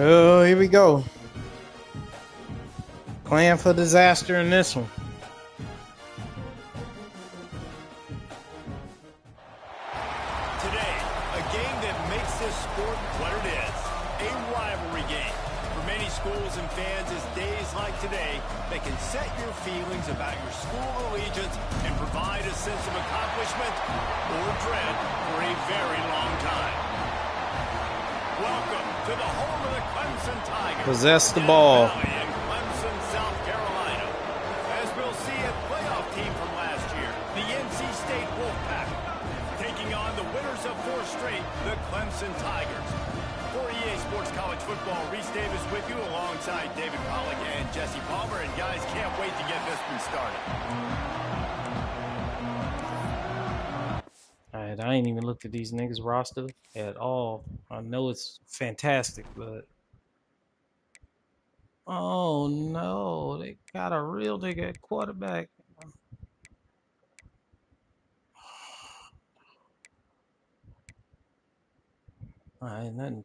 Oh, here we go. Plan for disaster in this one. Today, a game that makes this sport what it is, a rivalry game. For many schools and fans, it's days like today that can set your feelings about your school allegiance and provide a sense of accomplishment or dread for a very long time. Welcome to the home of the Clemson Tigers. Possess the ball. In Clemson, South Carolina. As we'll see, a playoff team from last year, the NC State Wolfpack, taking on the winners of 4 straight, the Clemson Tigers. For EA Sports College Football, Reese Davis with you alongside David Pollack and Jesse Palmer. And guys, can't wait to get this one started. Alright, I ain't even looked at these niggas' roster at all. I know it's fantastic, but oh no, they got a real nigga at quarterback. Alright, nothing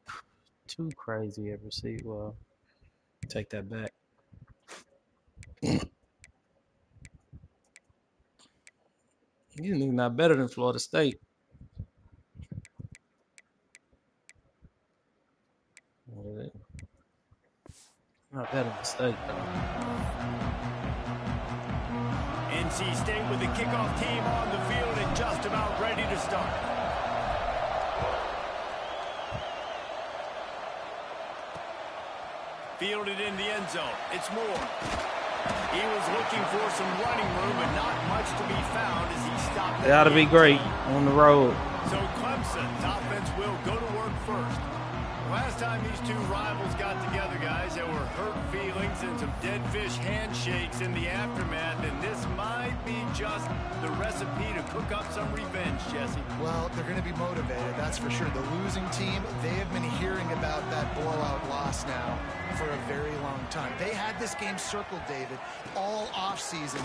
too crazy at receipt. Well, take that back. These niggas not better than Florida State. Not better than State, though. NC State with the kickoff team on the field and just about ready to start. Fielded in the end zone. It's Moore. He was looking for some running room, but not much to be found as he stopped. They ought to be great on the road. So Clemson's offense will go to work first. Last time these two rivals got together, guys, there were hurt feelings and some dead fish handshakes in the aftermath, and this might be just the recipe to cook up some revenge, Jesse. Well, they're going to be motivated, that's for sure. The losing team, they have been hearing about that blowout loss now for a very long time. They had this game circled, David, all offseason,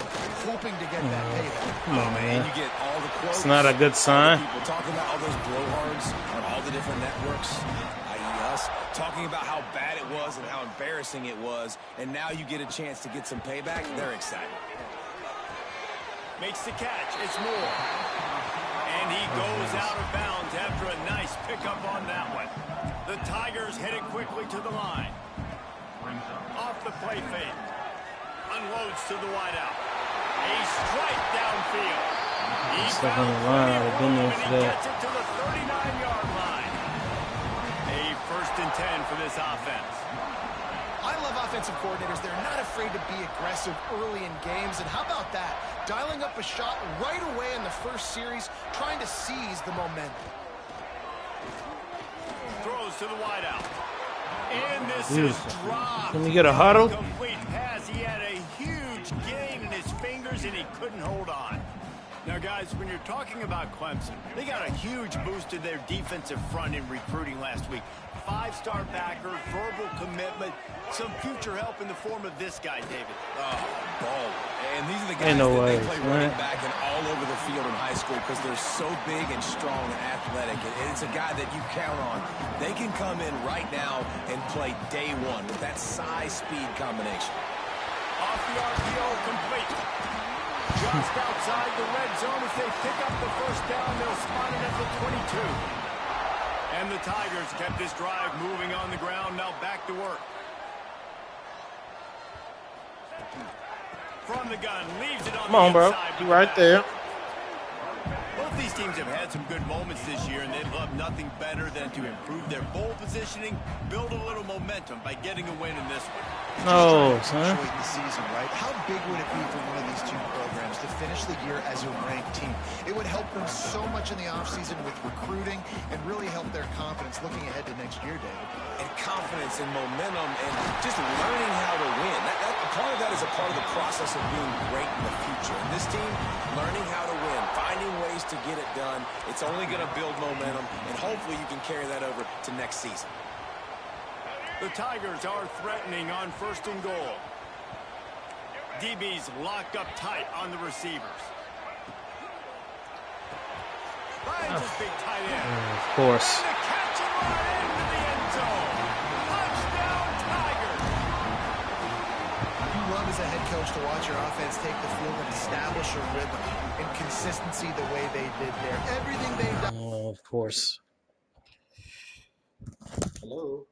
hoping to get that payback. Oh, man, you get all the quotes. It's not a good sign. People talking about all those blowhards on all the different networks. Us talking about how bad it was and how embarrassing it was, and now you get a chance to get some payback. They're excited. Makes the catch. It's Moore. And he goes out of bounds after a nice pickup on that one. The Tigers headed quickly to the line. Off the play fake. Unloads to the wideout. A strike downfield. He Stuck on the line. I've been there for that. gets it to the 39-yard line. First and 10 for this offense. I love offensive coordinators. They're not afraid to be aggressive early in games. And how about that? Dialing up a shot right away in the first series, trying to seize the momentum. Throws to the wideout. And this is dropped. Can we get a huddle? Complete pass. He had a huge gain in his fingers, and he couldn't hold on. Now, guys, when you're talking about Clemson, they got a huge boost to their defensive front in recruiting last week. 5-star backer, verbal commitment, some future help in the form of this guy, David. Oh, ball. And these are the guys that play running back and all over the field in high school because they're so big and strong and athletic. And it's a guy that you count on. They can come in right now and play day one with that size-speed combination. Off the RPO, complete. Just outside the red zone. If they pick up the first down, they'll spot it at the 22. And the Tigers kept this drive moving on the ground. Now back to work. From the gun, leaves it on Come on, the bro. inside. You right there. Both these teams have had some good moments this year, and they'd love nothing better than to improve their bowl positioning, build a little momentum by getting a win in this one. No, son. Enjoy the season, right? How big would it be for one of these two programs to finish the year as a ranked team? It would help them so much in the offseason with recruiting and really help their confidence looking ahead to next year, David. And confidence and momentum and just learning how to win. A part of that is a part of the process of being great in the future. And this team, learning how to win, finding ways to get it done. It's only going to build momentum, and hopefully you can carry that over to next season. The Tigers are threatening on first and goal. DB's locked up tight on the receivers. Finds his big tight end. Of course. And the catch and run into the end zone. Touchdown! a head coach to watch your offense take the field and establish a rhythm and consistency the way they did there. Everything they've done. Oh, of course. Hello.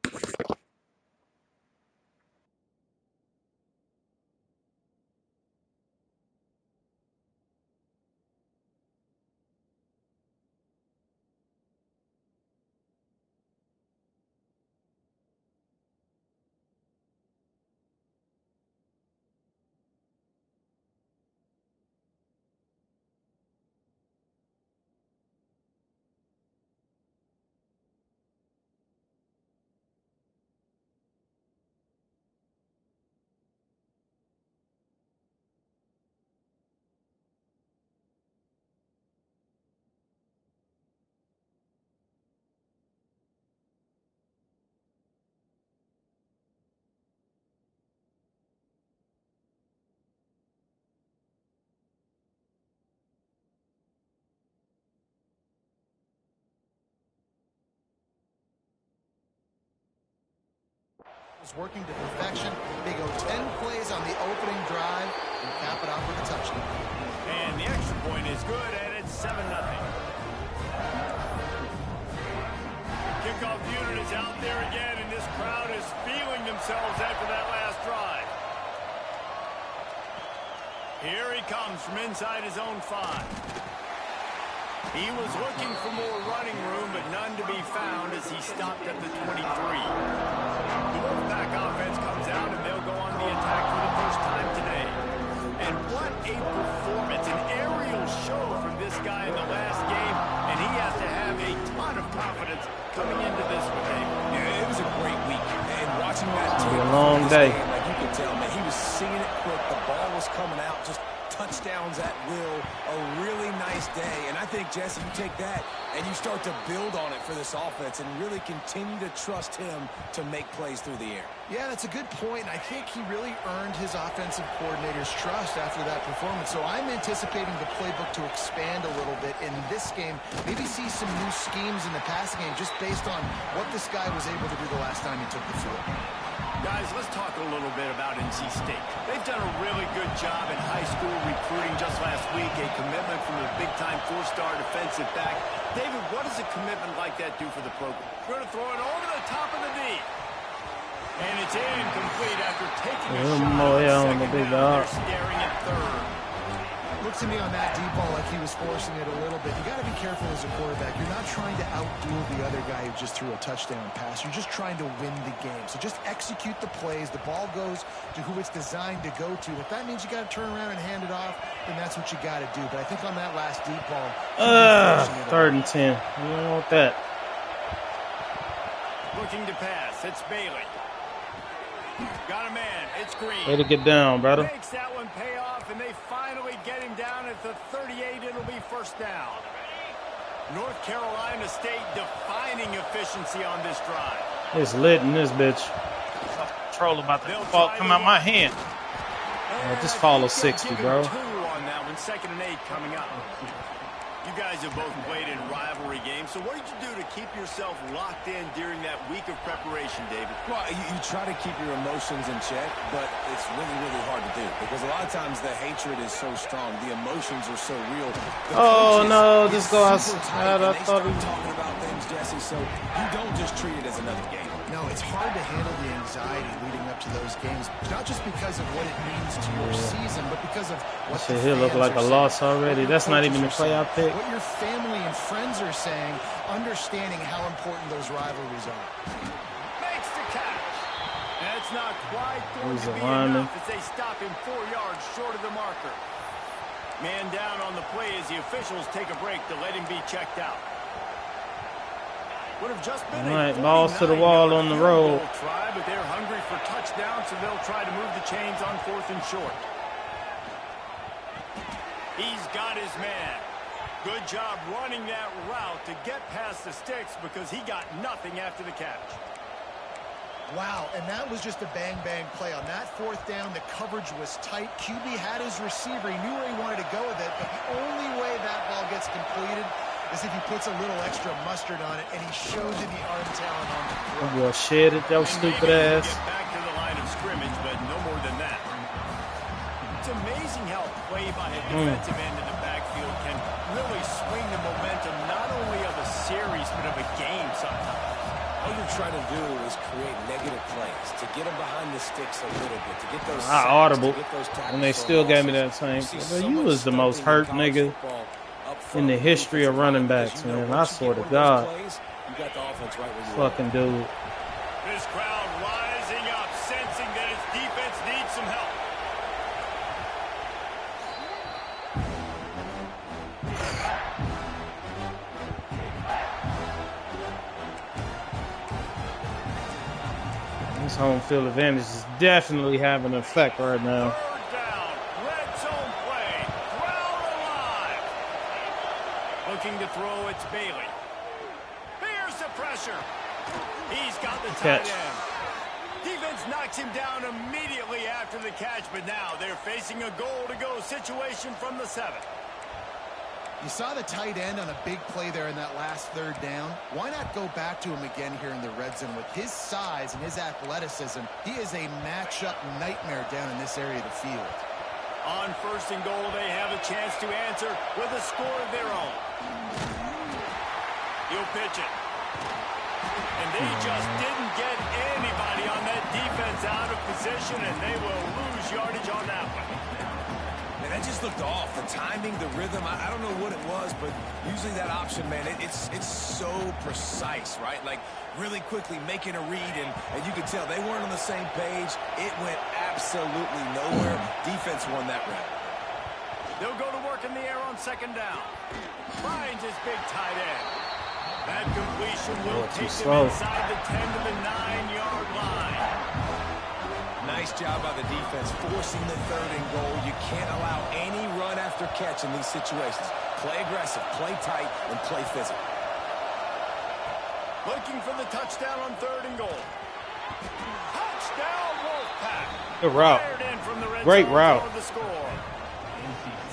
Working to perfection. They go 10 plays on the opening drive and cap it off with a touchdown. And the extra point is good, and it's 7-0. Kickoff unit is out there again, and this crowd is feeling themselves after that last drive. Here he comes from inside his own 5. He was looking for more running room, but none to be found as he stopped at the 23. The Wolfpack offense comes out, and they'll go on the attack for the first time today. And what a performance, an aerial show from this guy in the last game, and he has to have a ton of confidence coming into this one, Dave. Yeah, it was a great week, and watching that It's been a long day. game, like you can tell, man, he was seeing it quick. The ball was coming out, just touchdowns at will. A really nice day, and I think, Jesse, you take that and you start to build on it for this offense and really continue to trust him to make plays through the air. Yeah, that's a good point, and I think he really earned his offensive coordinator's trust after that performance. So I'm anticipating the playbook to expand a little bit in this game, maybe see some new schemes in the passing game just based on what this guy was able to do the last time he took the field. Guys, let's talk a little bit about NC State. They've done a really good job in high school recruiting just last week, a commitment from a big-time 4-star defensive back. David, what does a commitment like that do for the program? We're going to throw it over the top of the knee. And it's incomplete after taking a shot on second down. They're staring at third. Looks to me on that deep ball like he was forcing it a little bit. You got to be careful as a quarterback. You're not trying to outduel the other guy who just threw a touchdown pass. You're just trying to win the game. So just execute the plays. The ball goes to who it's designed to go to. If that means you got to turn around and hand it off, then that's what you got to do. But I think on that last deep ball, 3rd and 10. You don't want that. Looking to pass. It's Bailey. Got a man. It's Green. Way to get down, brother. Makes that one pay off, and they finally get him down at the 38. It'll be first down. North Carolina State defining efficiency on this drive. It's lit in this bitch. Control about to come out my hand. Just follow 60, bro. 2 on that one. 2nd and 8 coming up. You guys have both played in rivalry games, so what did you do to keep yourself locked in during that week of preparation, David? Well, you try to keep your emotions in check, but it's really, really hard to do because a lot of times the hatred is so strong, the emotions are so real. Oh no, just go outside. I thought he was talking about things, Jesse, so you don't just treat it as another game. No, it's hard to handle the anxiety leading up to those games, not just because of what it means to your season, but because of what the Shit, he look like a loss already. That's not even the playoff pick. What your family and friends are saying, understanding how important those rivalries are. Makes the catch. That's not quite going He's to a be lineman. enough as they stop him 4 yards short of the marker. Man down on the play as the officials take a break to let him be checked out. Would have just been All right, a balls to the wall on the road. Try, but they're hungry for touchdowns, so they'll try to move the chains on 4th and short. He's got his man. Good job running that route to get past the sticks because he got nothing after the catch. Wow, and that was just a bang-bang play. On that 4th down, the coverage was tight. QB had his receiver. He knew where he wanted to go with it, but the only way that ball gets completed is if he puts a little extra mustard on it, and he shows you the arm talent on the throw. Boy, shit it, that was stupid ass. Get back to the line of scrimmage, but no more than that. amazing how play by a defensive end in the backfield can really swing the momentum not only of a series but of a game sometimes. All you're trying to do is create negative plays, to get them behind the sticks a little bit, to get those I sacks, audible, to get those tackles, and they still gave me that same. You was the most hurt nigga in the history of running backs, man. I swear to God. You got the offense right where you Fucking dude. This crowd rising up, sensing that its defense needs some help. This home field advantage is definitely having an effect right now. Third down, red zone play, crowd alive. Looking to throw, it's Bailey. Here's the pressure. He's got the tight end. Defense knocks him down immediately after the catch, but now they're facing a goal-to-go situation from the 7. You saw the tight end on a big play there in that last third down. Why not go back to him again here in the red zone? With his size and his athleticism, he is a matchup nightmare down in this area of the field. On 1st and goal, they have a chance to answer with a score of their own. He'll pitch it. And they just didn't get anybody on that defense out of position, and they will lose yardage on that one. Man, that just looked off. The timing, the rhythm, I don't know what it was, but usually that option, man, it's so precise, right? Like, really quickly making a read, and you could tell they weren't on the same page. It went absolutely nowhere. Defense won that round. They'll go to work in the air on 2nd down. Finds his big tight end. That completion will take them inside the 10 to the 9-yard line. Nice job by the defense forcing the 3rd and goal. You can't allow any run after catch in these situations. Play aggressive, play tight, and play physical. Looking for the touchdown on 3rd and goal. Touchdown, Wolfpack. Good route. Great route. The score.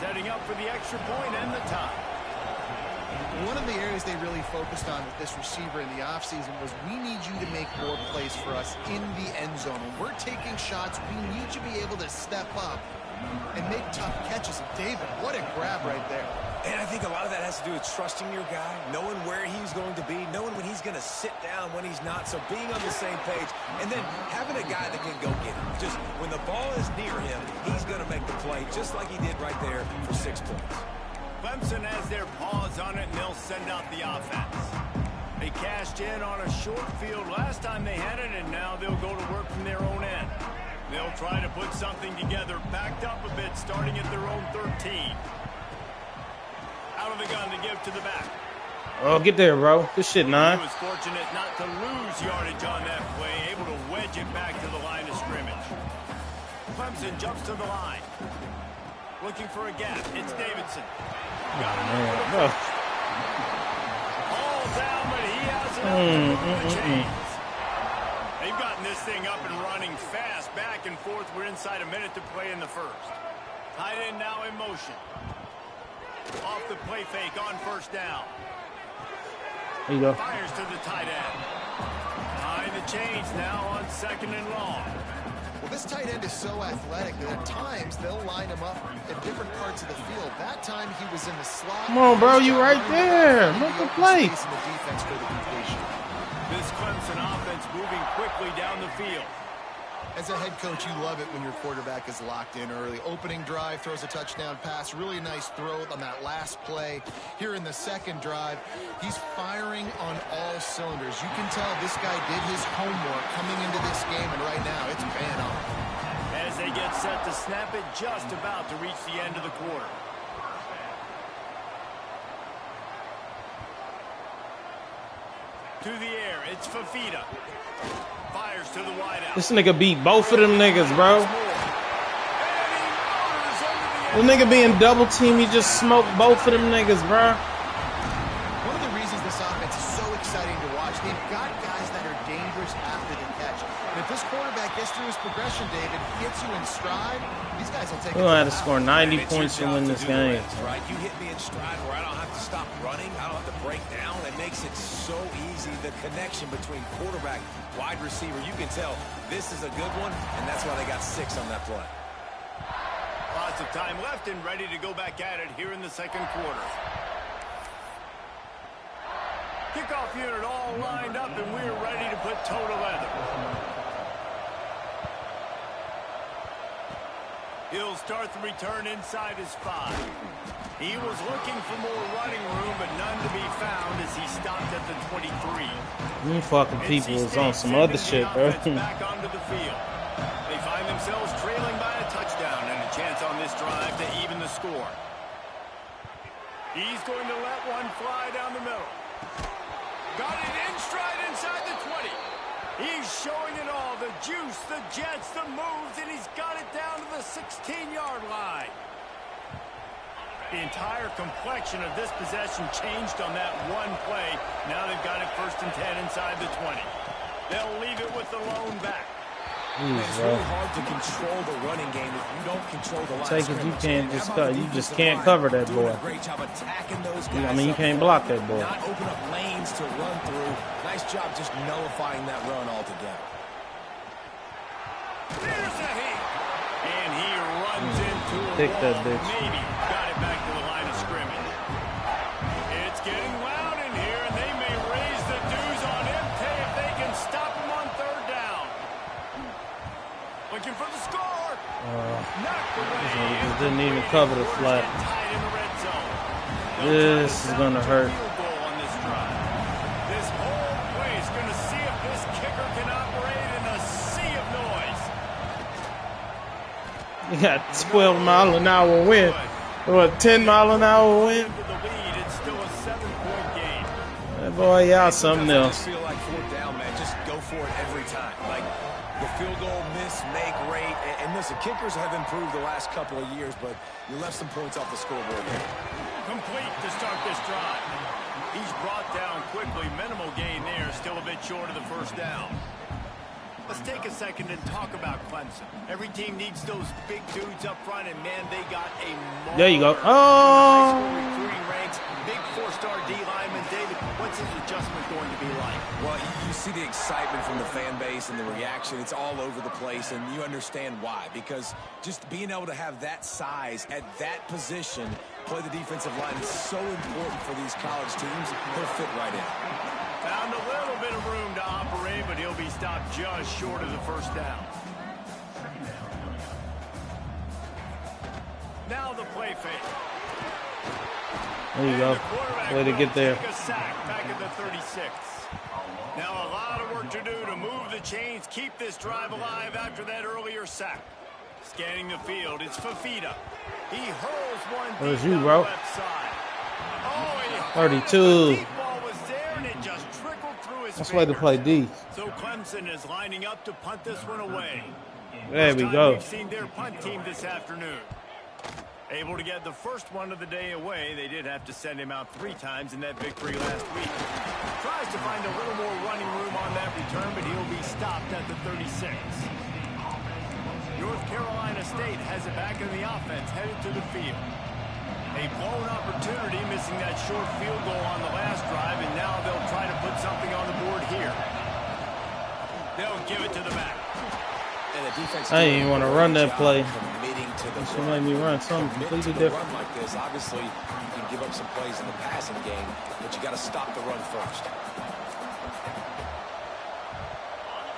Setting up for the extra point and the tie. One of the areas they really focused on with this receiver in the offseason was we need you to make more plays for us in the end zone. When we're taking shots, we need you to be able to step up and make tough catches. And David, what a grab right there. And I think a lot of that has to do with trusting your guy, knowing where he's going to be, knowing when he's going to sit down, when he's not. So being on the same page, and then having a guy that can go get him. Just when the ball is near him, he's going to make the play, just like he did right there for 6 points. Clemson has their paws on it, and they'll send out the offense. They cashed in on a short field last time they had it, and now they'll go to work from their own end. They'll try to put something together, backed up a bit, starting at their own 13. Out of the gun to give to the back. Oh, get there, bro. This shit, 9. He was fortunate not to lose yardage on that play, able to wedge it back to the line of scrimmage. Clemson jumps to the line. Looking for a gap. It's Davidson. Got it. Bro. All down, but he has it up to move the chains. They've gotten this thing up and running fast, back and forth. We're inside a minute to play in the 1st. Tight end now in motion. Off the play fake on 1st down. There you go. Fires to the tight end. Behind the chains now on 2nd and long. Well, this tight end is so athletic that at times they'll line him up in different parts of the field. That time he was in the slot. Come on, bro, you right there. Make the play. The defense for the completion. This Clemson offense moving quickly down the field. As a head coach, you love it when your quarterback is locked in early. Opening drive, throws a touchdown pass. Really nice throw on that last play. Here in the 2nd drive, he's firing on all cylinders. You can tell this guy did his homework coming into this game, and right now it's paying off. As they get set to snap it, just about to reach the end of the quarter. To the air, it's Fafita. Fires to the wideout. This nigga beat both of them niggas, bro. The nigga being double team, he just smoked both of them niggas, bro. One of the reasons this offense is so exciting to watch, they've got guys that are dangerous after the catch. And if this quarterback gets through his progression, David, gets you in stride, these guys will take it. We'll have to score 90 points to win this game. Right? You hit me in stride where I don't have to stop running. I don't have to break down. It makes it so easy. The connection between quarterback, wide receiver, you can tell this is a good one, and that's why they got 6 on that play. Lots lots of time left and ready to go back at it here in the second quarter. Kickoff unit all lined up, and we're ready to put toe to leather. He'll start the return inside his 5. He was looking for more running room, but none to be found as he stopped at the 23. You fucking people is on some other shit, bro. Back onto the field. They find themselves trailing by a touchdown and a chance on this drive to even the score. He's going to let one fly down the middle. Got it in stride inside the 20. He's showing it all, the juice, the jets, the moves, and he's got it down to the 16-yard line. The entire complexion of this possession changed on that one play. Now they've got it 1st and 10 inside the 20. They'll leave it with the lone back. It's really hard to control the running game if you don't control the line. Take it, you can't just you just can't cover that boy. Great job attacking those guys. I mean, you can't block that boy. Not open up lanes to run through. Nice job just nullifying that run altogether. There's a hit. And he runs into a Pick that wall. bitch. Maybe got it back to the line of scrimmage. It's getting loud in here, and they may raise the dues on MT if they can stop him on 3rd down. Looking for the score. Knocked away. Just didn't even cover the flat. Tied in the red zone. This is gonna hurt. Field goal on this drive. This whole play is going to see if this kicker can operate in a sea of noise. You got 12-mile-an-hour wind. What, 10-mile-an-hour wind? Into the lead, it's still a 7-point game. That boy, y'all something I else. feel like 4th down, man. Just go for it every time. Like the field goal miss, make rate. And listen, kickers have improved the last couple of years, but you left some points off the scoreboard there. Complete to start this drive. He's brought down quickly. Minimal gain there. Still a bit short of the 1st down. Let's take a second and talk about Clemson. Every team needs those big dudes up front, and man, they got a There you go. High school recruiting ranks, big 4-star D lineman. David, what's his adjustment going to be like? Well, you see the excitement from the fan base and the reaction. It's all over the place, and you understand why. Because just being able to have that size at that position, play the defensive line is so important for these college teams. He'll fit right in. Found a little bit of room to operate, but he'll be stopped just short of the 1st down. Now the play fake. There you go. Way to get there. Take a sack back at the 36. Now a lot of work to do to move the chains, keep this drive alive after that earlier sack. Scanning the field, it's Fafita. He hurls one There's deep you, down bro. the left side. Oh, he 32. the deep ball was there, and it just trickled through his That's why to fingers. play D. So Clemson is lining up to punt this one away. There First we time go. We've seen their punt team this afternoon. Able to get the first one of the day away. They did have to send him out 3 times in that victory last week. Tries to find a little more running room on that return, but he'll be stopped at the 36. North Carolina State has it back in the offense, headed to the field. A blown opportunity, missing that short field goal on the last drive, and now they'll try to put something on the board here. They'll give it to the back. And the defense I didn't even want to run that play. committing to the She made me run something Commit completely to the different. run like this. Obviously, you can give up some plays in the passing game, but you got to stop the run first.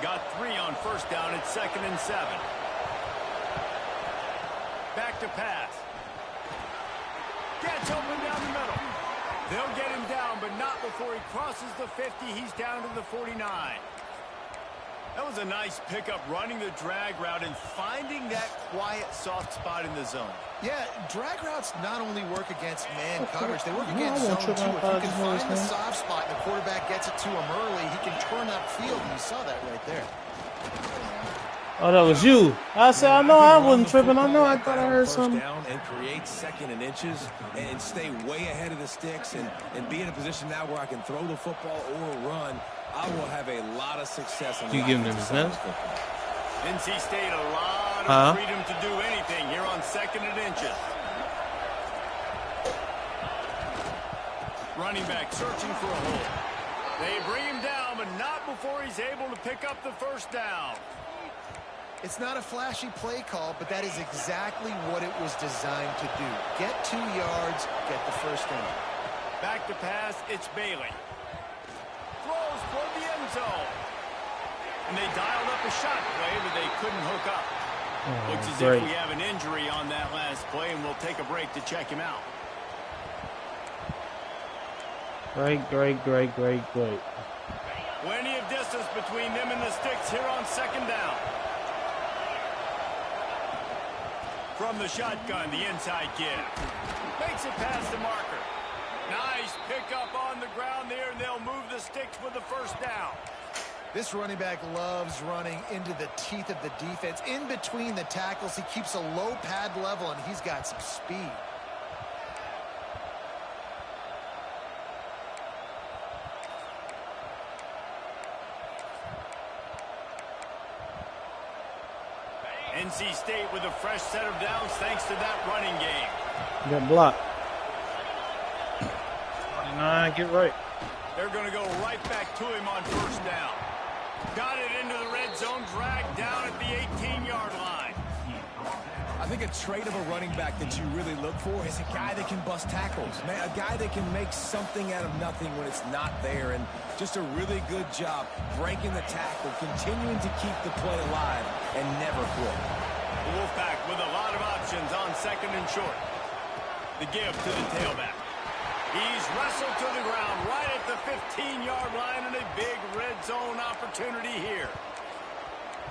Got 3 on 1st down. It's 2nd and 7. Back to pass. Gets open down the middle. They'll get him down, but not before he crosses the 50. He's down to the 49. That was a nice pickup, running the drag route and finding that quiet, soft spot in the zone. Yeah, drag routes not only work against man coverage, they work No, I against won't zone trip too. on If you five can as find well, the man. soft spot and the quarterback gets it to him early, he can turn upfield, and you saw that right there. Oh, that was you. I said, I know I wasn't tripping. I know I thought I heard First something. down and create 2nd and inches and stay way ahead of the sticks and be in a position now where I can throw the football or run. I will have a lot of success. On You the giving him offensive his side of nuts? football. NC State a lot of Huh? freedom to do anything here on 2nd and inches. Running back searching for a hole. They bring him down, but not before he's able to pick up the 1st down. It's not a flashy play call, but that is exactly what it was designed to do. Get 2 yards, get the first down. Back to pass, it's Bailey. Throws for the end zone. And they dialed up a shot play, but they couldn't hook up. Looks as if we have an injury on that last play, and we'll take a break to check him out. Great. Plenty of distance between them and the sticks here on second down. From the shotgun, the inside give. Makes it past the marker. Nice pickup on the ground there, and they'll move the sticks with the first down. This running back loves running into the teeth of the defense. In between the tackles, he keeps a low pad level, and he's got some speed. NC State with a fresh set of downs thanks to that running game. Got blocked. 29, get right. They're going to go right back to him on first down. Got it into the red zone, dragged down at the 18-yard line. I think a trait of a running back that you really look for is a guy that can bust tackles, man, a guy that can make something out of nothing when it's not there, and just a really good job breaking the tackle, continuing to keep the play alive, and never quit. The Wolfpack with a lot of options on second and short. The give to the tailback. He's wrestled to the ground right at the 15-yard line, and a big red zone opportunity here.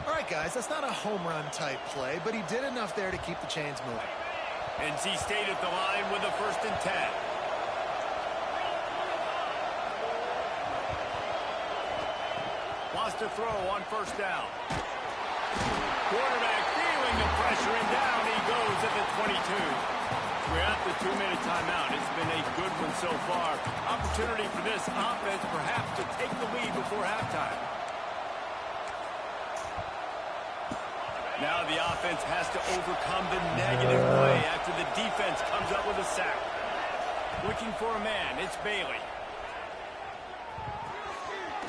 All right, guys, that's not a home run type play, but he did enough there to keep the chains moving. NC State at the line with a 1st and 10. Wants to throw on first down. Quarterback feeling the pressure, and down he goes at the 22. We're at the 2-minute timeout. It's been a good one so far. Opportunity for this offense perhaps to take the lead before halftime. Now the offense has to overcome the negative play after the defense comes up with a sack. Looking for a man, it's Bailey.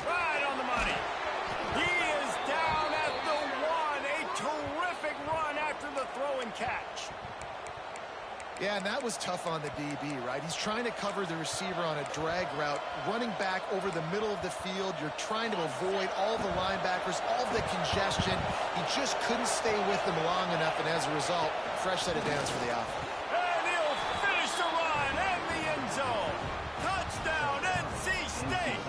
Right on the money. He is down at the 1. A terrific run after the throw and catch. Yeah, and that was tough on the DB, right? He's trying to cover the receiver on a drag route, running back over the middle of the field. You're trying to avoid all the linebackers, all the congestion. He just couldn't stay with them long enough, and as a result, fresh set of downs for the offense. And he'll finish the run and the end zone. Touchdown, NC State.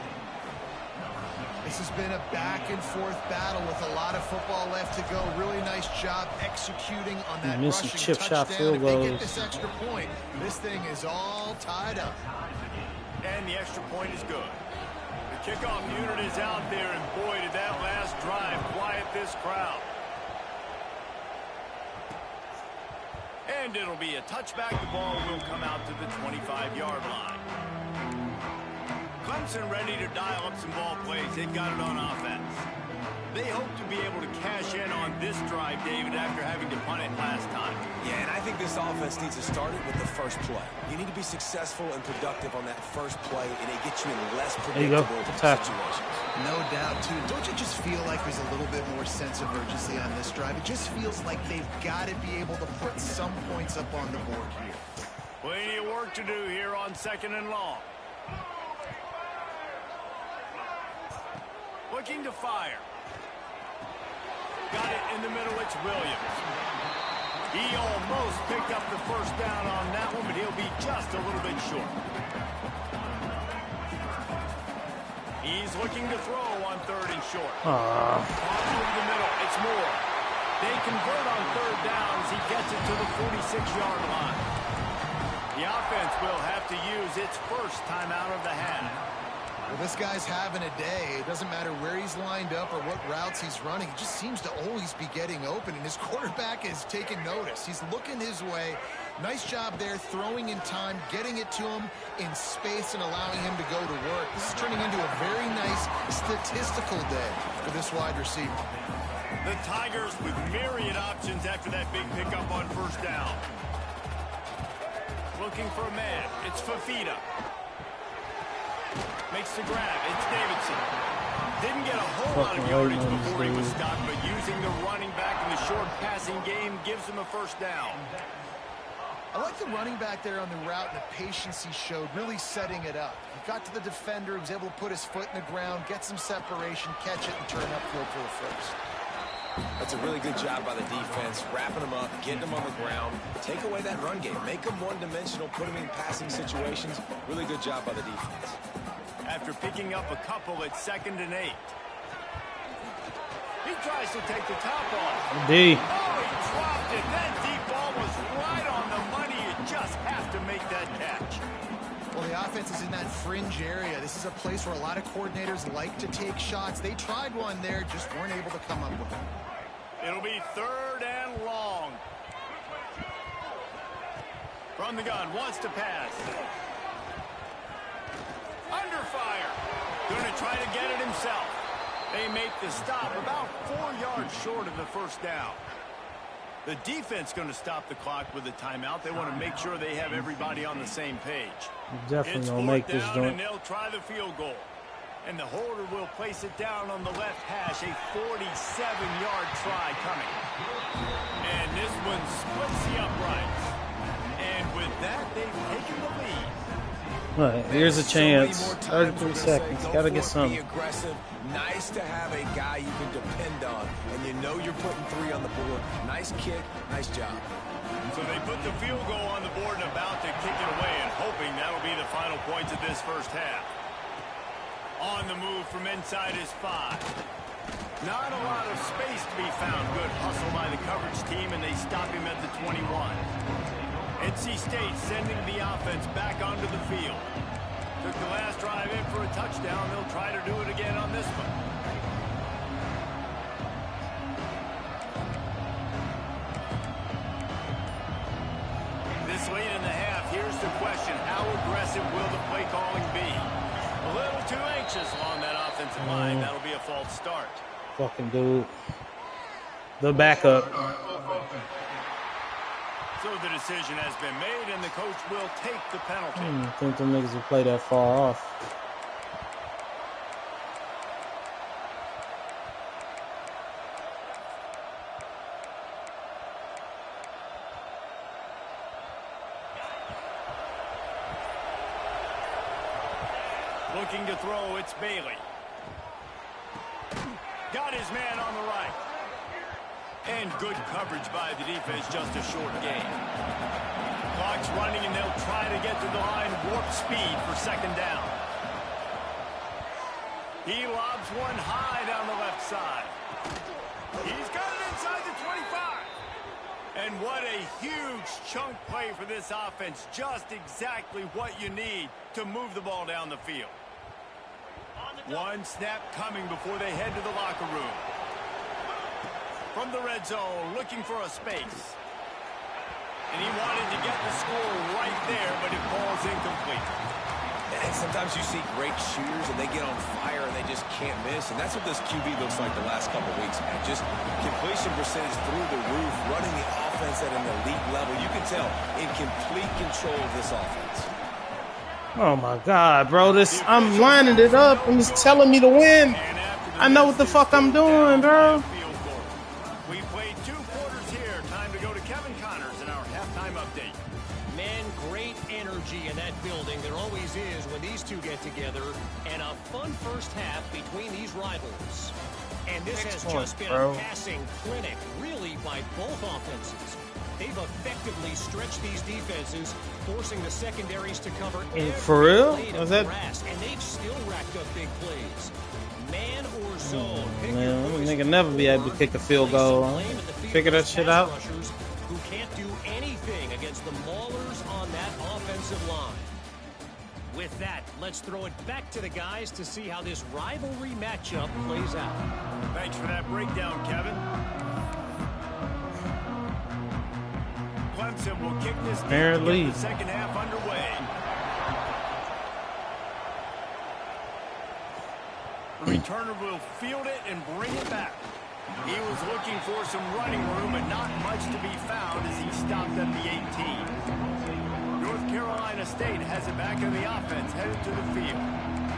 This has been a back-and-forth battle with a lot of football left to go. Really nice job executing on that rushing chip shot touchdown. field If they get goals. this extra point, this thing is all tied up. And the extra point is good. The kickoff unit is out there, and boy, did that last drive quiet this crowd. And it'll be a touchback. The ball will come out to the 25-yard line. Clemson ready to dial up some ball plays. They've got it on offense. They hope to be able to cash in on this drive, David, after having to punt it last time. Yeah, and I think this offense needs to start it with the first play. You need to be successful and productive on that first play, and it gets you in less predictable situations. No doubt, too. Don't you just feel like there's a little bit more sense of urgency on this drive? It just feels like they've got to be able to put some points up on the board here. Plenty of work to do here on second and long. Looking to fire. Got it in the middle, it's Williams. He almost picked up the first down on that one, but he'll be just a little bit short. He's looking to throw on 3rd and short. Off through the middle, it's Moore. They convert on 3rd down as he gets it to the 46-yard line. The offense will have to use its first timeout of the half. Well, this guy's having a day. It doesn't matter where he's lined up or what routes he's running. He just seems to always be getting open, and his quarterback is taking notice. He's looking his way. Nice job there, throwing in time, getting it to him in space and allowing him to go to work. This is turning into a very nice statistical day for this wide receiver. The Tigers with myriad options after that big pickup on first down. Looking for a man. It's Fafita. Makes the grab. It's Davidson. Didn't get a whole lot of yardage before he was stopped, but using the running back in the short passing game gives him a first down. I like the running back there on the route and the patience he showed, really setting it up. He got to the defender, he was able to put his foot in the ground, get some separation, catch it, and turn upfield for the first. That's a really good job by the defense, wrapping them up, getting them on the ground. Take away that run game. Make them one-dimensional, put them in passing situations. Really good job by the defense. After picking up a couple at 2nd and 8. He tries to take the top off. D. Oh, he dropped it. That deep ball was right on the money. You just have to make that catch. Well, the offense is in that fringe area. This is a place where a lot of coordinators like to take shots. They tried one there, just weren't able to come up with it. It'll be 3rd and long. From the gun, wants to pass. Under fire. Going to try to get it himself. They make the stop about 4 yards short of the first down. The defense going to stop the clock with a timeout. They want to make sure they have everybody on the same page. Definitely It's gonna make 4th this down, joint. and they'll try the field goal. And the holder will place it down on the left hash. A 47-yard try coming. And this one splits the uprights. And with that, they've taken the lead. Right, here's a chance. 33 seconds. Gotta get something. Be aggressive. Nice to have a guy you can depend on, and you know you're putting 3 on the board. Nice kick, nice job. So they put the field goal on the board and about to kick it away, and hoping that'll be the final points of this first half. On the move from inside his 5. Not a lot of space to be found. Good hustle by the coverage team, and they stop him at the 21. NC State sending the offense back onto the field. Took the last drive in for a touchdown. They'll try to do it again on this one. This late in the half, here's the question. How aggressive will the play calling be? A little too anxious along that offensive line. That'll be a false start. Fucking dude. The backup. So the decision has been made, and the coach will take the penalty. I think them niggas will play that far off. Looking to throw, it's Bailey. Got his man on the right. And good coverage by the defense, just a short gain. Clock's running, and they'll try to get to the line. Warp speed for 2nd down. He lobs one high down the left side. He's got it inside the 25. And what a huge chunk play for this offense. Just exactly what you need to move the ball down the field. One snap coming before they head to the locker room. From the red zone, looking for a space. And he wanted to get the score right there, but it falls incomplete. And sometimes you see great shooters, and they get on fire, and they just can't miss. And that's what this QB looks like the last couple weeks, man. Just completion percentage through the roof, running the offense at an elite level. You can tell in complete control of this offense. Oh my God, bro. I'm lining it up and it's telling me to win. I know what the fuck I'm doing, bro. We played 2 quarters here. Time to go to Kevin Connors in our halftime update. Man, great energy in that building. There always is when these two get together. And a fun first half between these rivals. And this has just been a passing clinic, really, by both offenses. They've effectively stretched these defenses, forcing the secondaries to cover every for real? blade of grass, and they've still racked up big plays. Man or zone. Man, nigga never be able to kick a field goal. Figure that shit out. Who can't do anything against the maulers on that offensive line. With that, let's throw it back to the guys to see how this rivalry matchup plays out. Thanks for that breakdown, Kevin. Clemson will kick this game to get the second half underway. The returner will field it and bring it back. He was looking for some running room, but not much to be found as he stopped at the 18. North Carolina State has it back in the offense headed to the field.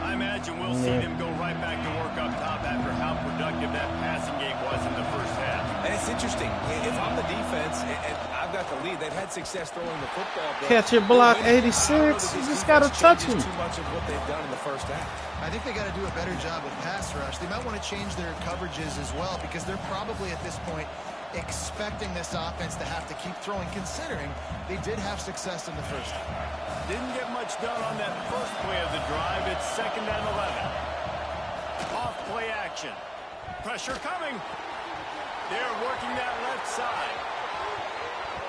I imagine we'll see them go right back to work up top after how productive that passing game was in the first half. And it's interesting. If I'm the defense and I've got the lead, they've had success throwing the football. Catch your block 86. You just got to touch him. Too much of what they've done in the first half. I think they got to do a better job with pass rush. They might want to change their coverages as well because they're probably at this point expecting this offense to have to keep throwing, considering they did have success in the first half. Didn't get much done on that first play of the drive. It's 2nd and 11. Off play action. Pressure coming. They're working that left side.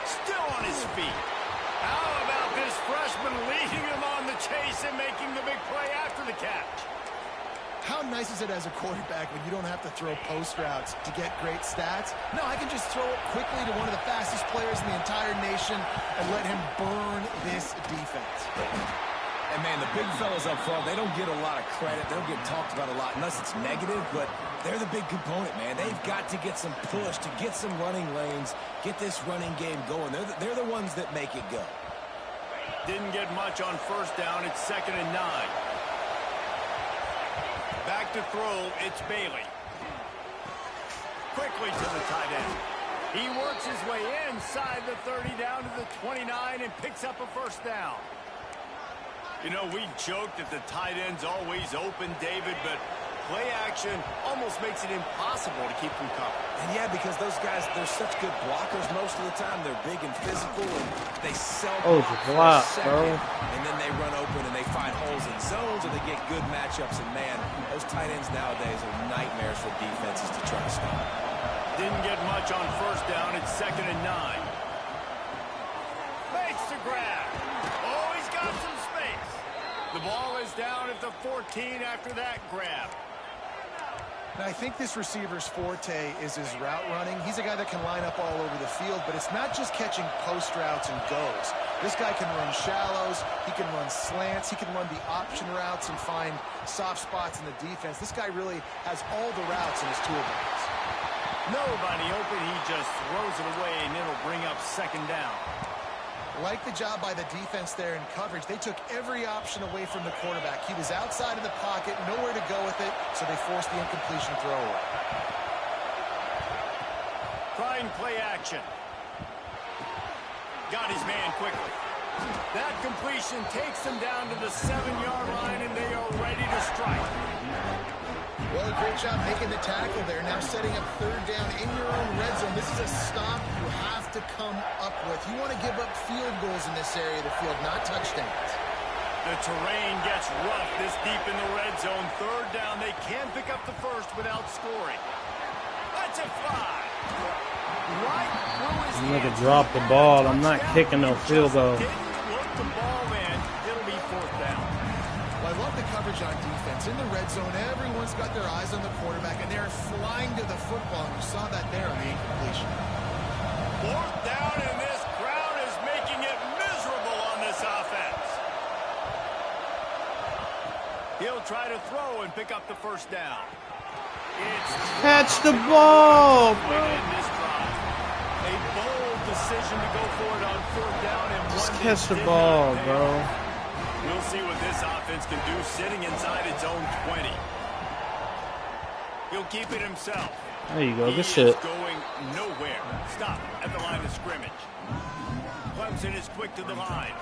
Still on his feet. How about this freshman leading him on the chase and making the big play after the catch? How nice is it as a quarterback when you don't have to throw post routes to get great stats? No, I can just throw it quickly to one of the fastest players in the entire nation and let him burn this defense. And, man, the big fellas up front, they don't get a lot of credit. They don't get talked about a lot unless it's negative, but they're the big component, man. They've got to get some push, to get some running lanes, get this running game going. They're the ones that make it go. Didn't get much on first down. It's 2nd and 9. Back to throw, it's Bailey. Quickly to the tight end. He works his way inside the 30 down to the 29 and picks up a first down. You know, we joked that the tight end's always open, David, but play action almost makes it impossible to keep them covered. And yeah, because those guys, they're such good blockers most of the time. They're big and physical, and they sell block, bro. And then they run open and they find holes in zones, and they get good matchups. And man, those tight ends nowadays are nightmares for defenses to try to stop. Didn't get much on first down. It's 2nd and 9. Makes the grab. Oh, he's got some space. The ball is down at the 14 after that grab. Now, I think this receiver's forte is his route running. He's a guy that can line up all over the field, but it's not just catching post routes and goes. This guy can run shallows, he can run slants, he can run the option routes and find soft spots in the defense. This guy really has all the routes in his toolbox. Nobody open, he just throws it away, and it'll bring up 2nd down. Like the job by the defense there in coverage. They took every option away from the quarterback. He was outside of the pocket, nowhere to go with it, so they forced the incompletion throw away. Trying play action. Got his man quickly. That completion takes them down to the 7-yard line, and they are ready to strike. Well, great job making the tackle there. Now setting up 3rd down in your own red zone. This is a stop you have to come up with. You want to give up field goals in this area of the field, not touchdowns. The terrain gets rough this deep in the red zone. 3rd down. They can pick up the first without scoring. That's a fly. Right through his I'm going to drop the ball. I'm not kicking no field goal. Didn't look the ball in. It'll be 4th down. Well, I love the coverage on defense. In the red zone, everyone's got their eyes on the quarterback, and they're flying to the football. And you saw that there on the incompletion. 4th down, and this crowd is making it miserable on this offense. He'll try to throw and pick up the first down. Catch the ball, bro. A bold decision to go for it on 4th down. And just catch the ball, bro. We'll see what this offense can do sitting inside its own 20. He'll keep it himself. There you go. Good shit. shit. Going nowhere. Stop at the line of scrimmage. Clemson is quick to the line.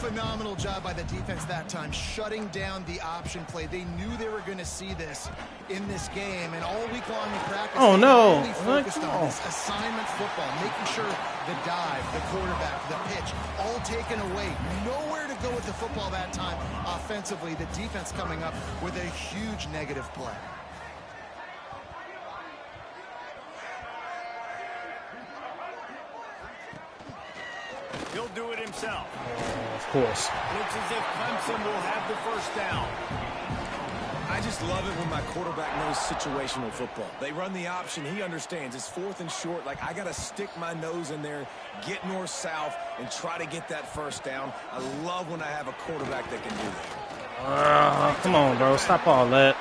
Phenomenal job by the defense that time, shutting down the option play. They knew they were going to see this in this game, and all week long in practice, oh no, really focused on this assignment football, making sure the dive, the quarterback, the pitch, all taken away. Nowhere to go with the football that time offensively. The defense coming up with a huge negative play. He'll do it himself. Of course. Looks as if Clemson will have the first down. I just love it when my quarterback knows situational football. They run the option. He understands. It's 4th and short. Like, I got to stick my nose in there, get north-south, and try to get that first down. I love when I have a quarterback that can do that. Come on, bro. Stop all that.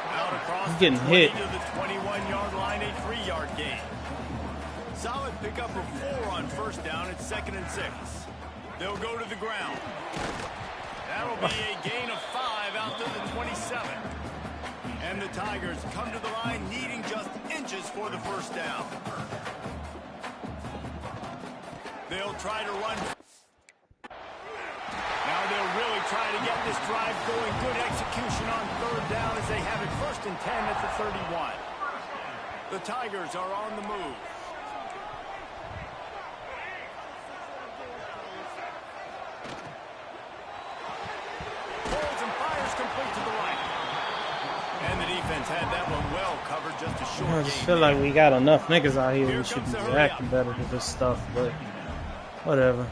He's getting hit. To the 21-yard line, a 3-yard gain. Solid pickup of 4 on first down. It's 2nd and 6. They'll go to the ground. That'll be a gain of 5 out to the 27. And the Tigers come to the line needing just inches for the first down. They'll try to run. Now they'll really try to get this drive going. Good execution on third down as they have it 1st and 10 at the 31. The Tigers are on the move. Pulls and fires complete to the right. And the defense had that one well covered, just a short I just feel like we got enough niggas out here. We should be reacting better to this stuff, but whatever.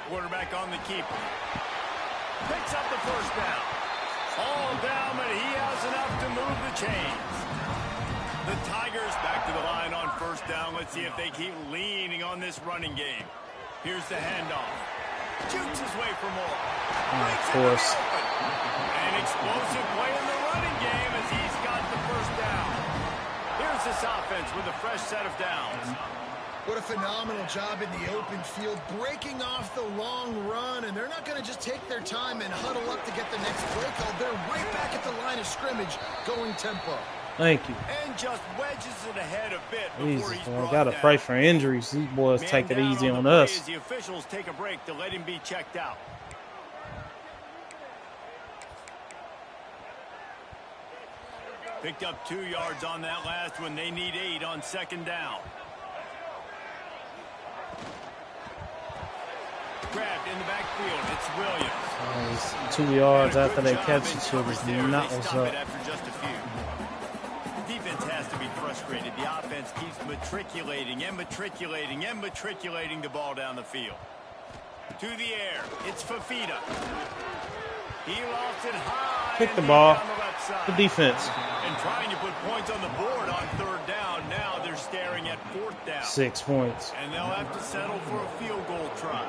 Quarterback on the keeper. Picks up the first down. All down, but he has enough to move the chains. The Tigers back to the line on first down. Let's see if they keep leaning on this running game. Here's the handoff. Jukes his way for more. Of course. An explosive play in the running game as he's got the first down. Here's this offense with a fresh set of downs. What a phenomenal job in the open field, breaking off the long run, and they're not going to just take their time and huddle up to get the next play call. They're right back at the line of scrimmage, going tempo. Thank you. And just wedges it ahead a bit Jesus, before he's man, brought gotta down. pray for injuries. These boys take it easy on us. The officials take a break to let him be checked out. Picked up 2 yards on that last one. They need 8 on second down. Grabbed in the backfield. It's Williams. 2 yards after they catch it, shit is not what's up. After just a few. Defense has to be frustrated. The offense keeps matriculating and matriculating and matriculating the ball down the field. To the air. It's Fafita. He lost it high. Pick the ball. On the left side. The defense. And trying to put points on the board on third down. Now they're staring at fourth down. 6 points. And they'll have to settle for a field goal try.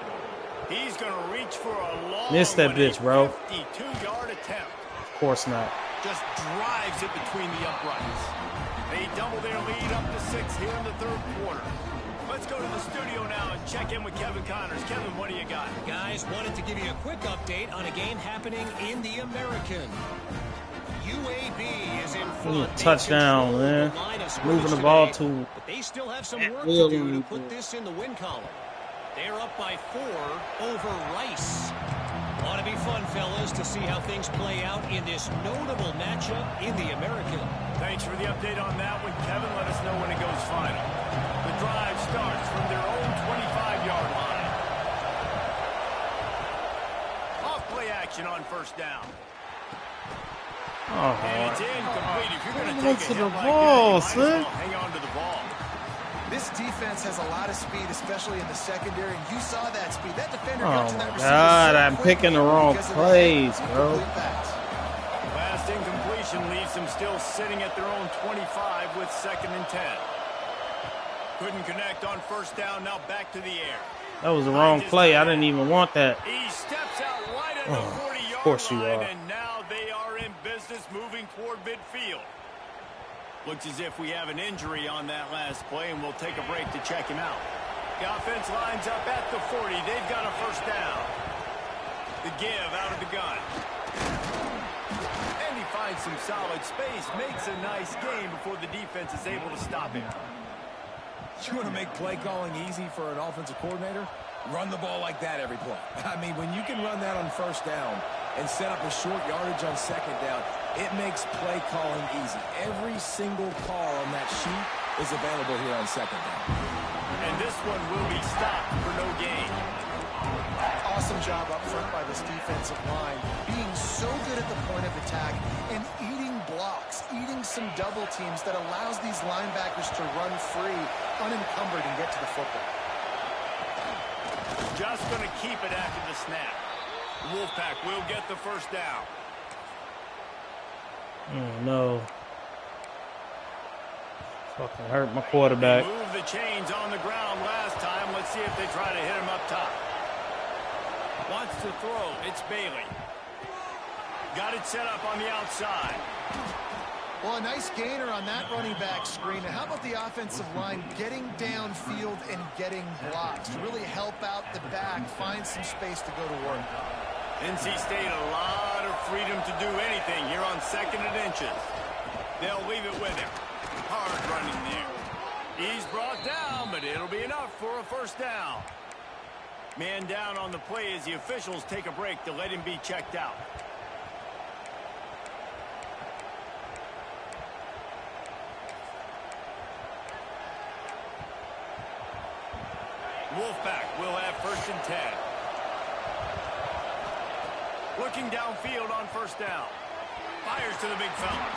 He's going to reach for a long Miss that bitch, bro. 52-yard attempt. Of course not. Just drives it between the uprights. They double their lead up to 6 here in the third quarter. Let's go to the studio now and check in with Kevin Connors. Kevin, what do you got? Guys, wanted to give you a quick update on a game happening in the American. UAB is in front. Touchdown, man. Moving the ball to. But they still have some work to do to put this in the win column. They're up by 4 over Rice. Ought to be fun, fellas, to see how things play out in this notable matchup in the American. Thanks for the update on that one, Kevin. Let us know when it goes final. The drive starts from their own 25-yard line. Off play action on first down. Oh, And it's incomplete. If you're going to Hang on take to a the hit like ball, that, you might as son. well hang on to the ball. This defense has a lot of speed, especially in the secondary, and you saw that speed. That defender Oh got to that my receiver God, so I'm quickly picking the wrong because of plays, that bro. incomplete pass. Last incompletion leaves them still sitting at their own 25 with 2nd and 10. Couldn't connect on first down. Now back to the air. That was the wrong play. I didn't even want that. He steps out right at the 40-yard course you line, are. and now they are in business moving toward midfield. Looks as if we have an injury on that last play, and we'll take a break to check him out. The offense lines up at the 40. They've got a first down. The give out of the gun. And he finds some solid space, makes a nice game before the defense is able to stop him. You want to make play calling easy for an offensive coordinator? Run the ball like that every play. I mean, when you can run that on first down and set up a short yardage on second down, it makes play calling easy. Every single call on that sheet is available here on second down. And this one will be stopped for no gain. Awesome job up front by this defensive line, being so good at the point of attack and eating blocks, eating some double teams that allows these linebackers to run free, unencumbered, and get to the football. Just going to keep it after the snap. Wolfpack will get the first down. Oh, no. Fucking hurt my quarterback. They moved the chains on the ground last time. Let's see if they try to hit him up top. Wants to throw. It's Bailey. Got it set up on the outside. Well, a nice gainer on that running back screen. Now, how about the offensive line getting downfield and getting blocks to really help out the back, find some space to go to work? NC State a lot of freedom to do anything here on 2nd and inches. They'll leave it with him. Hard running there. He's brought down, but it'll be enough for a first down. Man down on the play as the officials take a break to let him be checked out. Wolfpack will have 1st and 10. Looking downfield on 1st down. Fires to the big fella.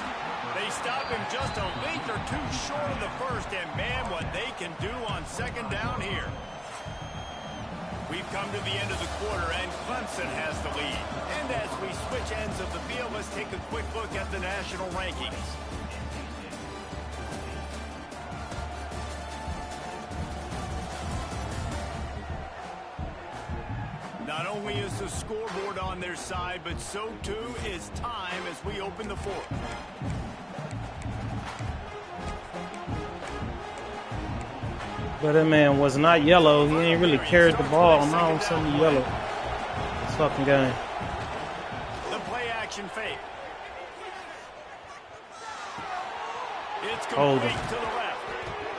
They stop him just a length or two short of the first, and man, what they can do on 2nd down here. We've come to the end of the quarter, and Clemson has the lead. And as we switch ends of the field, let's take a quick look at the national rankings. Not only is the scoreboard on their side, but so too is time as we open the 4th. But that man was not yellow. He ain't really carried the ball. Now I'm something yellow. This fucking game. The play action fake. It's complete to the left.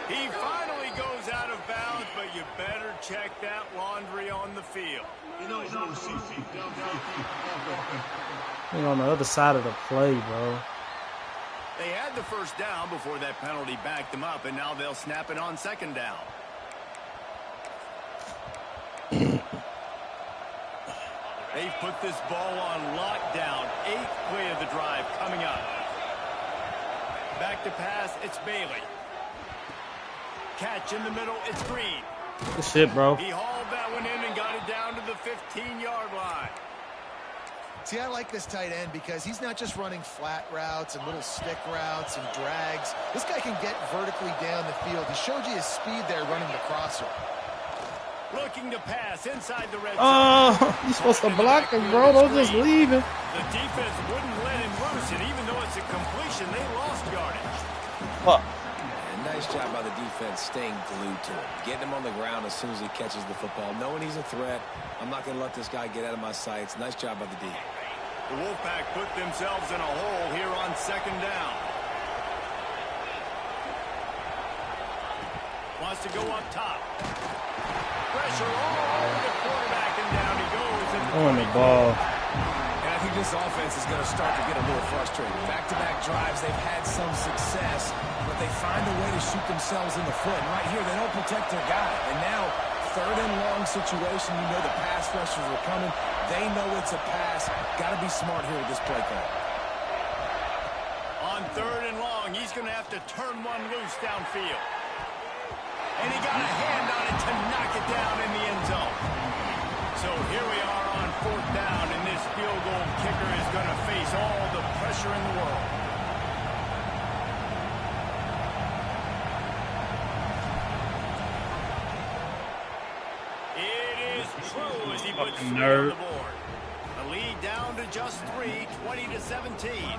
He finally goes out of bounds, but you better check that laundry on the field. He's on the other side of the play, bro. They had the first down before that penalty backed them up, and now they'll snap it on 2nd down. They've put this ball on lockdown. 8th play of the drive coming up. Back to pass, it's Bailey. Catch in the middle, it's Green. Good shit, bro. He hauled that one in and got it down to the 15-yard line. See, I like this tight end because he's not just running flat routes and little stick routes and drags. This guy can get vertically down the field. He showed you his speed there running the crosser. Looking to pass inside the red zone. Oh, you're supposed to block him, bro. Don't just leave him. The defense wouldn't let him loose, and even though it's a completion, they lost yardage. Fuck. Nice job by the defense staying glued to him. Getting him on the ground as soon as he catches the football. Knowing he's a threat. I'm not going to let this guy get out of my sights. Nice job by the D. The Wolfpack put themselves in a hole here on 2nd down. Wants to go up top. Pressure all over the quarterback, and down he goes. On the ball. And I think this offense is going to start to get a little frustrated. Back-to-back drives, they've had some success, but they find a way to shoot themselves in the foot. And right here, they don't protect their guy. And now, 3rd and long situation, you know the pass rushers are coming. They know it's a pass. Got to be smart here with this play call. On 3rd and long, he's going to have to turn one loose downfield. And he got a hand on it to knock it down in the end zone. So here we are on 4th down, and this field goal kicker is going to face all the pressure in the world. It is true as he puts 3 on the board. A lead down to just 3, 20-17.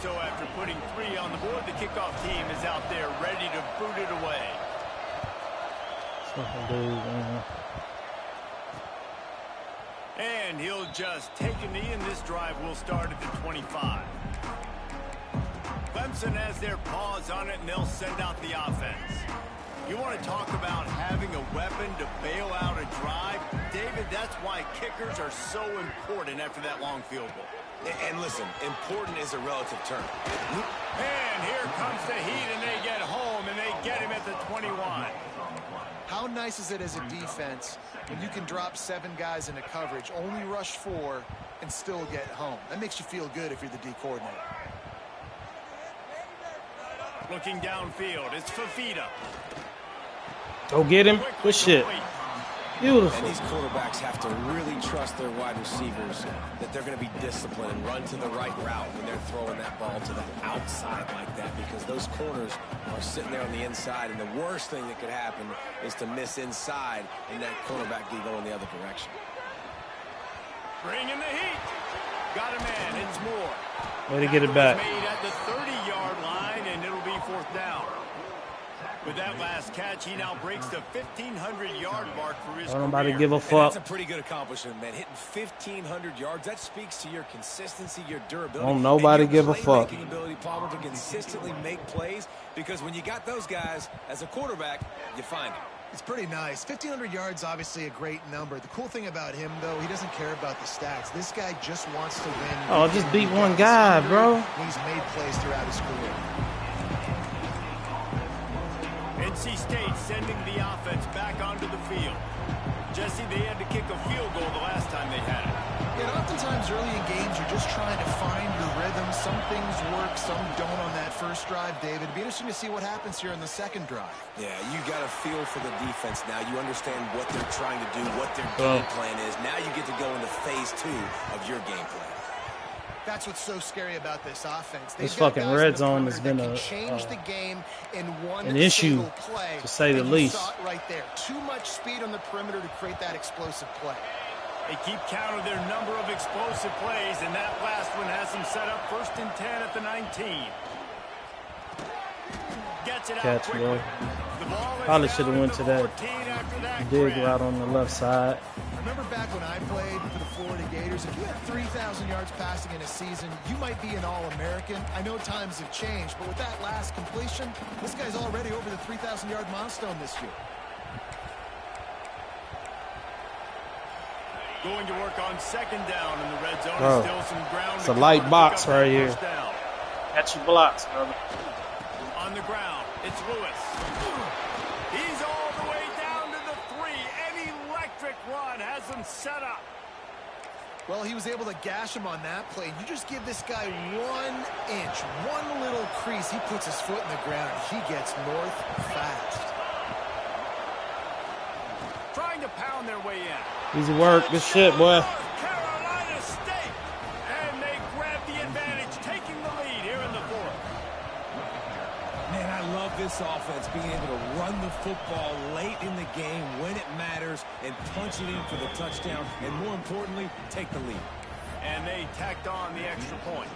So after putting 3 on the board, the kickoff team is out there ready to boot it away. And he'll just take a knee, and this drive will start at the 25. Clemson has their paws on it, and they'll send out the offense. You want to talk about having a weapon to bail out a drive? David, that's why kickers are so important after that long field goal. And listen, important is a relative term. And here comes the heat, and they get home, and they get him at the 21. How nice is it as a defense when you can drop 7 guys into coverage, only rush 4, and still get home? That makes you feel good if you're the D coordinator. Looking downfield, it's Fafita. Go get him. Good shit. Beautiful. And these quarterbacks have to really trust their wide receivers that they're going to be disciplined and run to the right route when they're throwing that ball to the outside like that, because those corners are sitting there on the inside, and the worst thing that could happen is to miss inside and that cornerback be going the other direction. Bringing the heat. Got a man. It's Moore. Way to get it back. Made at the 30-yard 4th down. With that last catch, he now breaks the 1,500-yard mark for his career. Nobody give a fuck. And that's a pretty good accomplishment, man. Hitting 1,500 yards, that speaks to your consistency, your durability. Don't nobody give a fuck. Ability, Palmer, to consistently make plays, because when you got those guys as a quarterback, you find them. It's pretty nice. 1,500 yards, obviously a great number. The cool thing about him, though, he doesn't care about the stats. This guy just wants to win. Oh, just beat one guy, bro. He's made plays throughout his career. NC State sending the offense back onto the field. Jesse, they had to kick a field goal the last time they had it. Yeah, and oftentimes early in games, you're just trying to find your rhythm. Some things work, some don't on that first drive, David. It'd be interesting to see what happens here in the second drive. Yeah, you got a feel for the defense now. You understand what they're trying to do, what their game plan is. Now you get to go into phase 2 of your game plan. That's what's so scary about this offense. This fucking red zone has been an issue, to say the least. Right there, too much speed on the perimeter to create that explosive play. They keep count of their number of explosive plays, and that last one has them set up 1st and 10 at the 19. Gets it out quickly. Probably should have went to that dig route on the left side. Remember back when I played for the Florida Gators, if you had 3,000 yards passing in a season, you might be an All-American. I know times have changed, but with that last completion, this guy's already over the 3,000-yard milestone this year. Going to work on 2nd down in the red zone. Still some ground. It's a light box right here. Catch your blocks, brother. On the ground, it's Lewis. He's all the way down to the 3. An electric run has him set up. Well, he was able to gash him on that play. You just give this guy 1 inch, one little crease. He puts his foot in the ground, and he gets north fast. Trying to pound their way in. Easy work. Good shit, boy. Carolina State. And they grab the advantage, taking the lead here in the 4th. Man, I love this offense, being able to run the football late in the game when it matters and punch it in for the touchdown, and more importantly, take the lead. And they tacked on the extra point.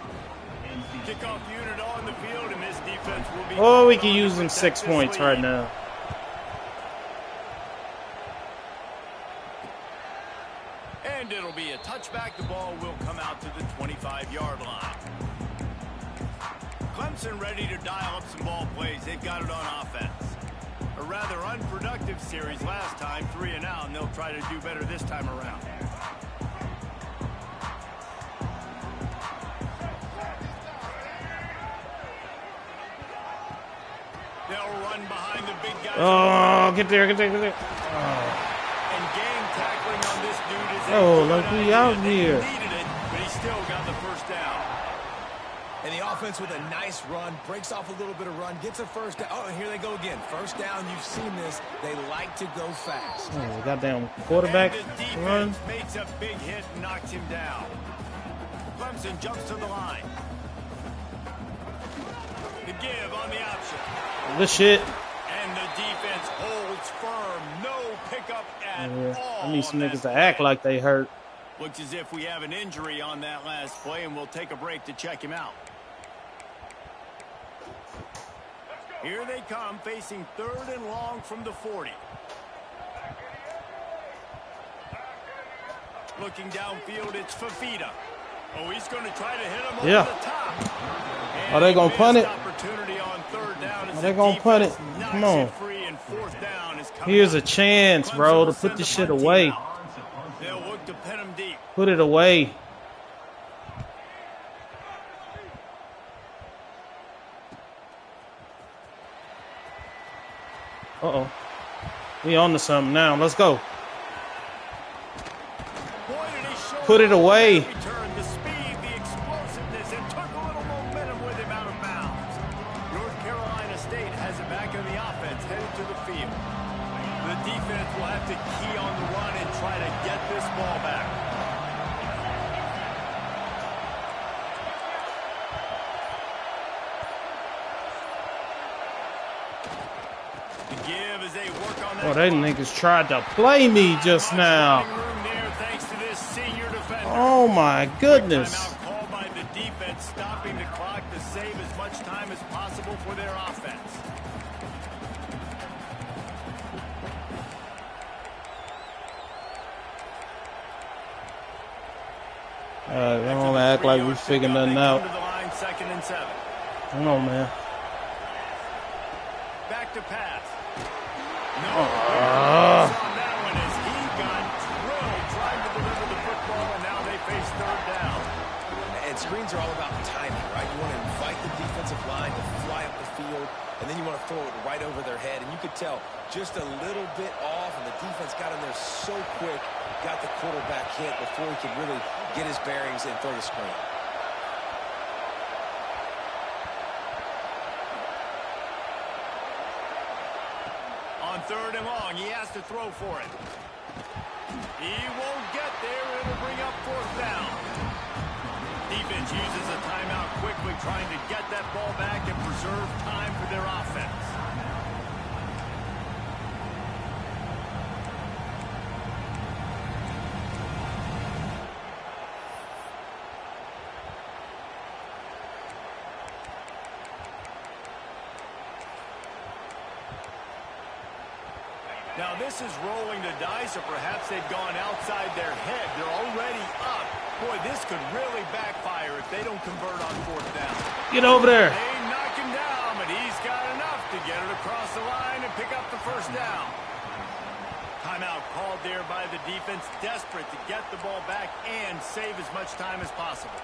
Kickoff unit on the field, and this defense will be... Oh, we can use them 6 points right now. And it'll be a touchback. The ball will come out to the 25-yard line. Clemson ready to dial up some ball plays. They've got it on offense. A rather unproductive series last time, 3 and out, and they'll try to do better this time around. They'll run behind the big guys. Oh, get there. And gang tackling on this dude is like we out here. Needed it, but he still got the first down. And the offense with a nice run, breaks off a little bit of run, gets a first down. Oh, and here they go again. First down, you've seen this. They like to go fast. Oh, goddamn quarterback run. Makes a big hit and knocks him down. Clemson jumps to the line. The give on the option. Good shit. And the defense holds firm. No pickup at all. I need some niggas to act like they hurt. Looks as if we have an injury on that last play, and we'll take a break to check him out. Here they come, facing 3rd and long from the 40. Looking downfield, it's Fafita. Oh, he's going to try to hit him over the top. And are they going to punt it? Opportunity on 3rd down. Are they going to punt it? Come on. Here's a chance, bro, to put this shit away. They'll look to pin him deep. Put it away. Uh-oh. We on to something now. Let's go. Put it away. The speed, the explosiveness, and took a little momentum with him out of bounds. North Carolina State has it back in the offense, headed to the field. The defense will have to key on the run and try to get this ball back. Oh, they niggas tried to play me just now. Oh my goodness. Called by the defense, stopping the clock. The save as much time as possible for their offense. Alright, I don't want to act like we figured nothing out. Second and 7. Come on, man. Back to pass. No. On that one as he got drilled trying to deliver the football, and now they face third down. And screens are all about timing, right? You want to invite the defensive line to fly up the field, and then you want to throw it right over their head. And you could tell just a little bit off, and the defense got in there so quick, got the quarterback hit before he could really get his bearings and throw the screen. On third and long, he has to throw for it. He won't get there. It'll bring up fourth down. Defense uses a timeout quickly, trying to get that ball back and preserve time for their offense. Now this is rolling the dice, or perhaps they've gone outside their head. They're already up. Boy, this could really backfire if they don't convert on fourth down. Get over there. They knock him down, but he's got enough to get it across the line and pick up the first down. Timeout called there by the defense, desperate to get the ball back and save as much time as possible.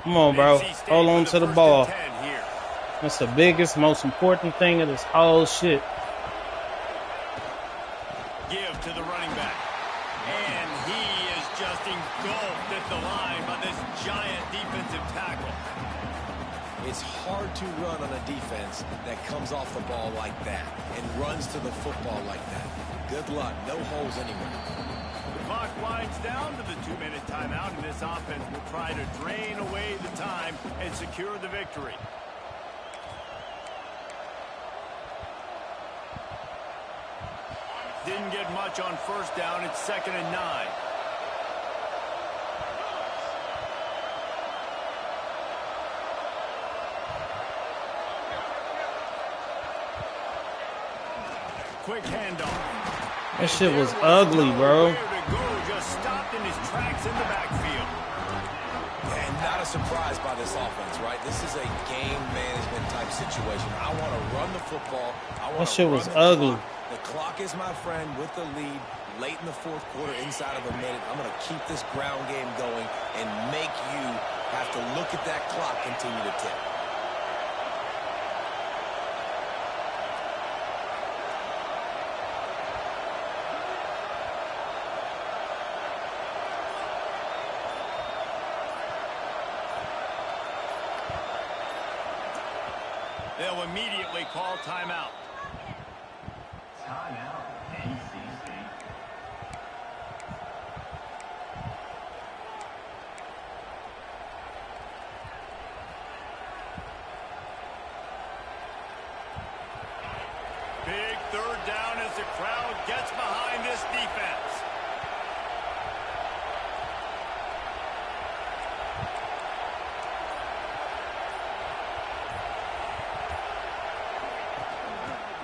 Come on, bro. Hold on to the ball. That's the biggest, most important thing of this whole shit. Give to the running back. And he is just engulfed at the line by this giant defensive tackle. It's hard to run on a defense that comes off the ball like that and runs to the football like that. Good luck. No holes anywhere. The clock winds down to the 2-minute timeout, and this offense will try to drain away the time and secure the victory. Didn't get much on first down. It's 2nd and 9. Quick handoff. That shit was ugly, bro. Just stopped in his tracks in the backfield. And not a surprise by this offense, right? This is a game management type situation. I want to run the football. That shit was ugly. The clock is my friend with the lead late in the fourth quarter, inside of a minute. I'm going to keep this ground game going and make you have to look at that clock continue to tick. They'll immediately call timeout. Timeout, NCC. Big third down as the crowd gets behind this defense.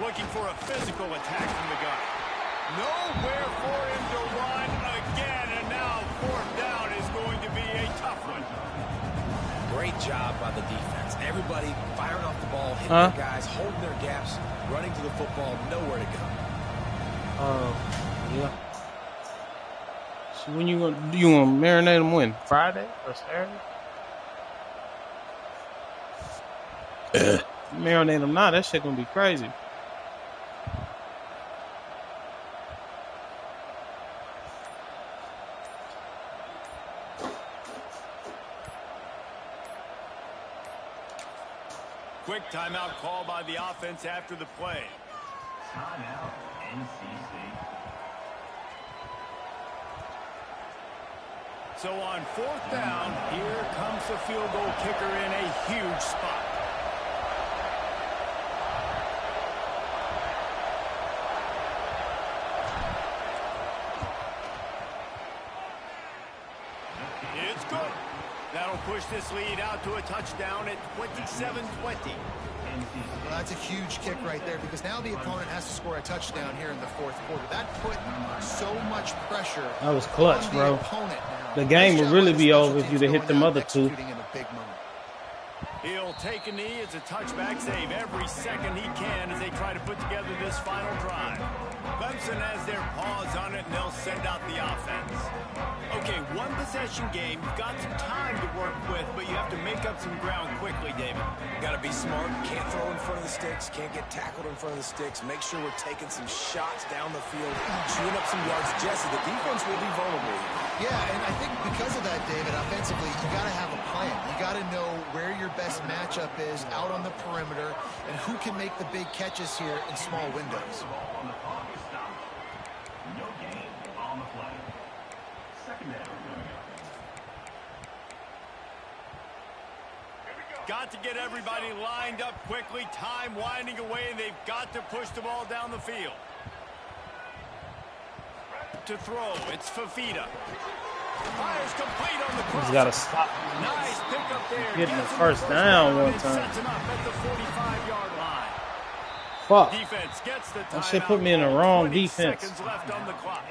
Looking for a physical attack from the gun. Nowhere for him to run again, and now fourth down is going to be a tough one. Great job by the defense. Everybody firing off the ball, hitting their guys, holding their gaps, running to the football, nowhere to go. Yeah. So when you gonna marinate them when? Friday or Saturday? Marinate them now. That shit gonna be crazy. Quick timeout call by the offense after the play. Timeout, NCC. So on fourth down, here comes the field goal kicker in a huge spot. this lead out to a touchdown at 27-20. Well, that's a huge kick right there because now the opponent has to score a touchdown here in the fourth quarter. That put so much pressure. That was clutch, on bro. Opponent now. The game would really be over if you'd have hit them other two. In a big moment. He'll take a knee. It's a touchback save every second he can as they try to put together this final drive. Clemson has their paws on it, and they'll send out the offense. Okay, one possession game. You've got some time to work with, but you have to make up some ground quickly, David. Got to be smart. Can't throw in front of the sticks. Can't get tackled in front of the sticks. Make sure we're taking some shots down the field, chewing up some yards. Jesse, the defense will be vulnerable. Yeah, and I think because of that, David, offensively, you got to have a plan. You got to know where your best matchup is out on the perimeter and who can make the big catches here in small windows. No gain on the play. Second down. Got to get everybody lined up quickly. Time winding away, and they've got to push the ball down the field. To throw, it's Fafita. Fires complete on the cross. He's got to stop. Nice pickup there. Getting the first down one time. Sets him up at the 45-yard line. Fuck. Defense gets the That shit put me in the wrong defense. Seconds left on the clock.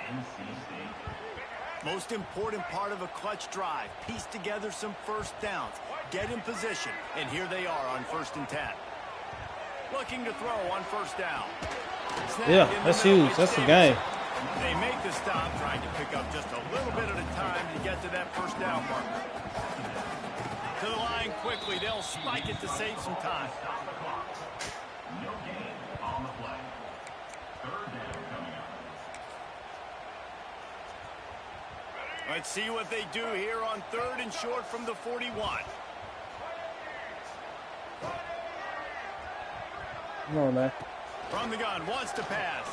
Most important part of a clutch drive. Piece together some first downs. Get in position. And here they are on 1st and 10. Looking to throw on first down. Snap Yeah, that's huge. That's the game. They make the stop, trying to pick up just a little bit at a time to get to that first down marker. To the line quickly. They'll spike it to save some time. No gain on the play. Third down coming up. Let's see what they do here on 3rd and short from the 41. Come on, man. From the gun, wants to pass.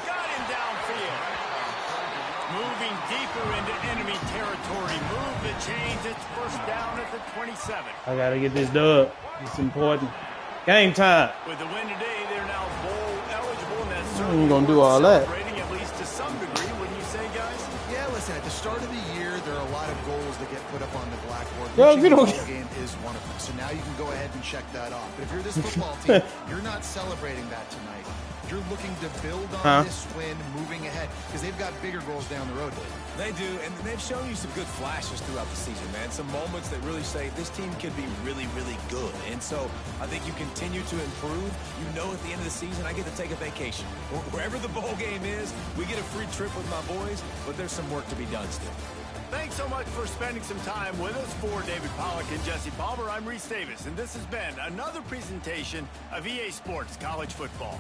Got him downfield. Moving deeper into enemy territory. Move the chains. It's first down at the 27. I got to get this dub. It's important. Game time. With the win today, they're now bowl eligible, and that's I certainly ain't gonna do all that. celebrating, at least to some degree, wouldn't you say, guys? Yeah, listen, at the start of the year, there are a lot of goals that get put up on the blackboard. Well, Reaching you the don't- bowl game is one of them. So now you can go ahead and check that off. But if you're this football team, you're not celebrating that tonight. You're looking to build on this win moving ahead because they've got bigger goals down the road, Dave. They do, and they've shown you some good flashes throughout the season, man. Some moments that really say this team could be really, really good. And so I think you continue to improve. You know at the end of the season, I get to take a vacation. Wherever the bowl game is, we get a free trip with my boys, but there's some work to be done still. Thanks so much for spending some time with us. For David Pollack and Jesse Palmer, I'm Reese Davis, and this has been another presentation of EA Sports College Football.